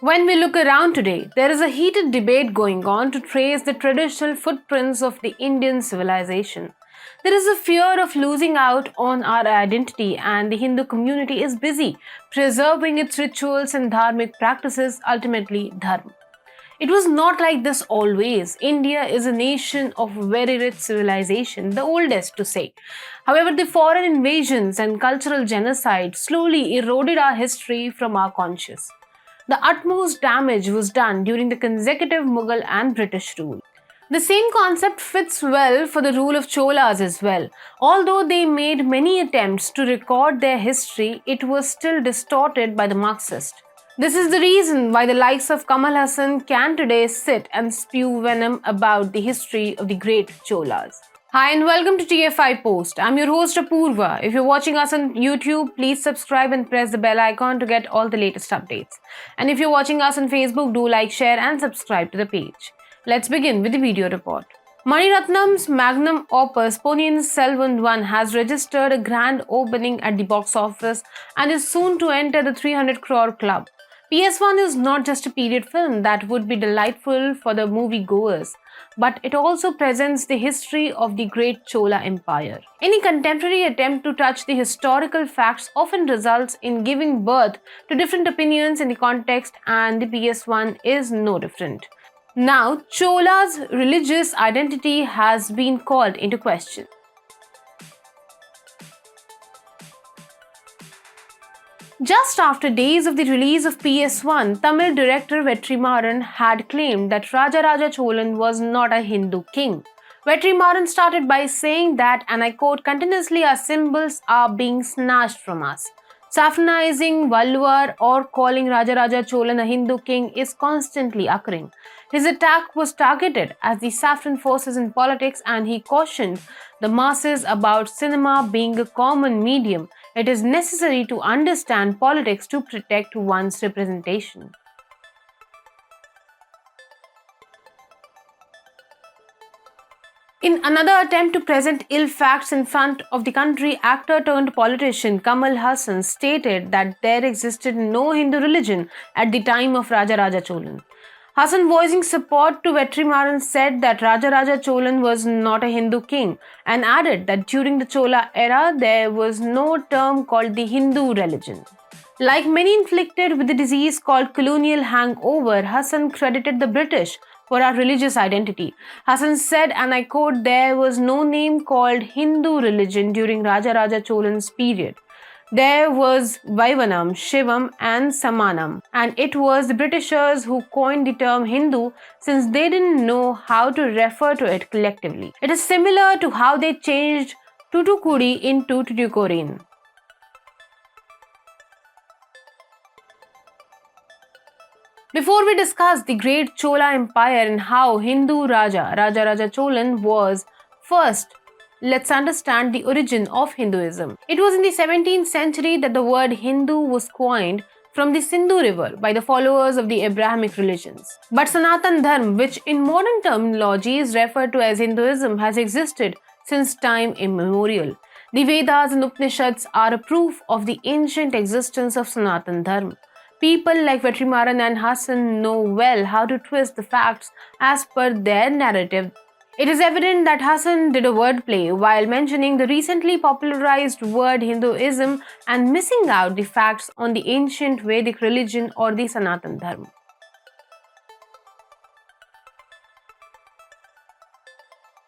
When we look around today, there is a heated debate going on to trace the traditional footprints of the Indian civilization. There is a fear of losing out on our identity, and the Hindu community is busy preserving its rituals and dharmic practices, ultimately, dharma. It was not like this always. India is a nation of very rich civilization, the oldest to say. However, the foreign invasions and cultural genocide slowly eroded our history from our conscious. The utmost damage was done during the consecutive Mughal and British rule. The same concept fits well for the rule of Cholas as well. Although they made many attempts to record their history, it was still distorted by the Marxist. This is the reason why the likes of Kamal Hasan can today sit and spew venom about the history of the great Cholas. Hi and welcome to TFIPost. I'm your host Apurva. If you're watching us on YouTube, please subscribe and press the bell icon to get all the latest updates. And if you're watching us on Facebook, do like, share and subscribe to the page. Let's begin with the video report. Mani Ratnam's magnum opus Ponniyin Selvan 1 has registered a grand opening at the box office and is soon to enter the 300 crore club. PS1 is not just a period film that would be delightful for the moviegoers, but it also presents the history of the great Chola Empire. Any contemporary attempt to touch the historical facts often results in giving birth to different opinions in the context, and the PS1 is no different. Now, Chola's religious identity has been called into question. Just after days of the release of PS1, Tamil director Vetrimaaran had claimed that Raja Cholan was not a Hindu king. Vetrimaaran started by saying that, and I quote, "Continuously our symbols are being snatched from us. Saffronizing Valluvar or calling Raja Cholan a Hindu king is constantly occurring." His attack was targeted at the saffron forces in politics, and he cautioned the masses about cinema being a common medium. It is necessary to understand politics to protect one's representation. In another attempt to present ill facts in front of the country, actor turned politician Kamal Hasan stated that there existed no Hindu religion at the time of Raja Cholan. Hasan, voicing support to Vetrimaaran, said that Raja Cholan was not a Hindu king and added that during the Chola era there was no term called the Hindu religion. Like many inflicted with the disease called colonial hangover, Hasan credited the British for our religious identity. Hasan said, and I quote, "There was no name called Hindu religion during Raja Cholan's period. There was Vaivanam, Shivam and Samanam, and it was the Britishers who coined the term Hindu since they didn't know how to refer to it collectively. It is similar to how they changed Tutukudi into Tutukorin." Before we discuss the great Chola Empire and how Hindu Raja Cholan was first, let's understand the origin of Hinduism. It was in the 17th century that the word Hindu was coined from the Sindhu River by the followers of the Abrahamic religions. But Sanatan Dharma, which in modern terminology is referred to as Hinduism, has existed since time immemorial. The Vedas and Upanishads are a proof of the ancient existence of Sanatan Dharma. People like Vetrimaaran and Hasan know well how to twist the facts as per their narrative. It is evident that Hasan did a wordplay while mentioning the recently popularized word Hinduism and missing out the facts on the ancient Vedic religion or the Sanatan Dharma.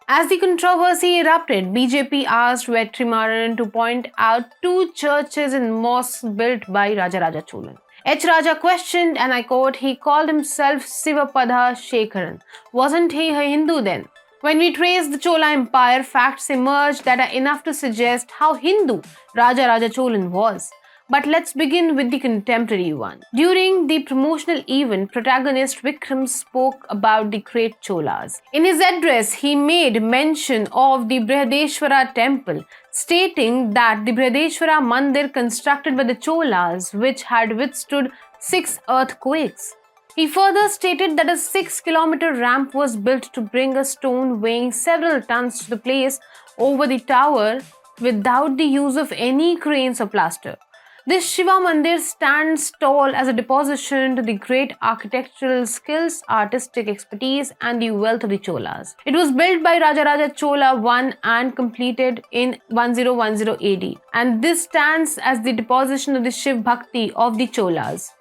As the controversy erupted, BJP asked Vetrimaaran to point out 2 churches and mosques built by Raja Cholan. H. Raja questioned, and I quote, "He called himself Sivapada Shekharan. Wasn't he a Hindu then?" When we trace the Chola Empire, facts emerge that are enough to suggest how Hindu Raja Cholan was. But let's begin with the contemporary one. During the promotional event, protagonist Vikram spoke about the great Cholas. In his address, he made mention of the Brihadeshwara temple, stating that the Brihadeshwara Mandir constructed by the Cholas, which had withstood 6 earthquakes. He further stated that a 6-kilometer ramp was built to bring a stone weighing several tons to the place over the tower without the use of any cranes or plaster. This Shiva Mandir stands tall as a deposition to the great architectural skills, artistic expertise, and the wealth of the Cholas. It was built by Raja Chola I and completed in 1010 AD, and this stands as the deposition of the Shiv Bhakti of the Cholas.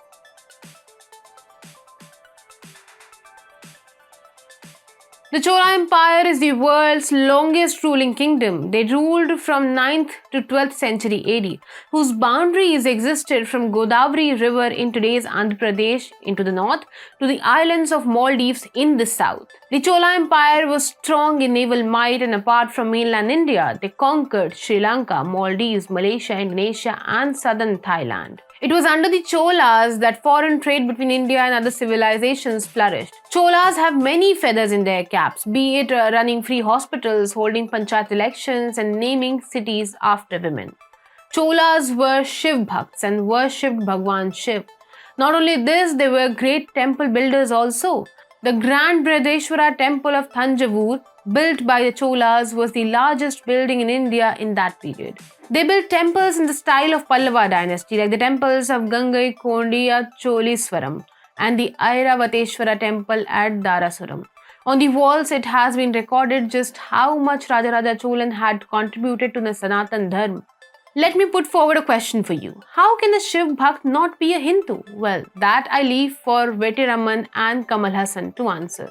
The Chola Empire is the world's longest ruling kingdom. They ruled from 9th to 12th century AD, whose boundaries existed from Godavari River in today's Andhra Pradesh into the north to the islands of Maldives in the south. The Chola Empire was strong in naval might, and apart from mainland India, they conquered Sri Lanka, Maldives, Malaysia, Indonesia, and southern Thailand. It was under the Cholas that foreign trade between India and other civilizations flourished. Cholas have many feathers in their caps, be it running free hospitals, holding panchayat elections, and naming cities after women. Cholas were Shiv Bhakts and worshipped Bhagwan Shiv. Not only this, they were great temple builders also. The Grand Brihadeshwara Temple of Thanjavur, built by the Cholas, was the largest building in India in that period. They built temples in the style of Pallava dynasty, like the temples of Gangai Kondiya Choliswaram and the Airavateshwara temple at Darasuram. On the walls, it has been recorded just how much Raja Cholan had contributed to the Sanatan Dharma. Let me put forward a question for you. How can a Shiv Bhakt not be a Hindu? Well, that I leave for Vetrimaaran and Kamal Hasan to answer.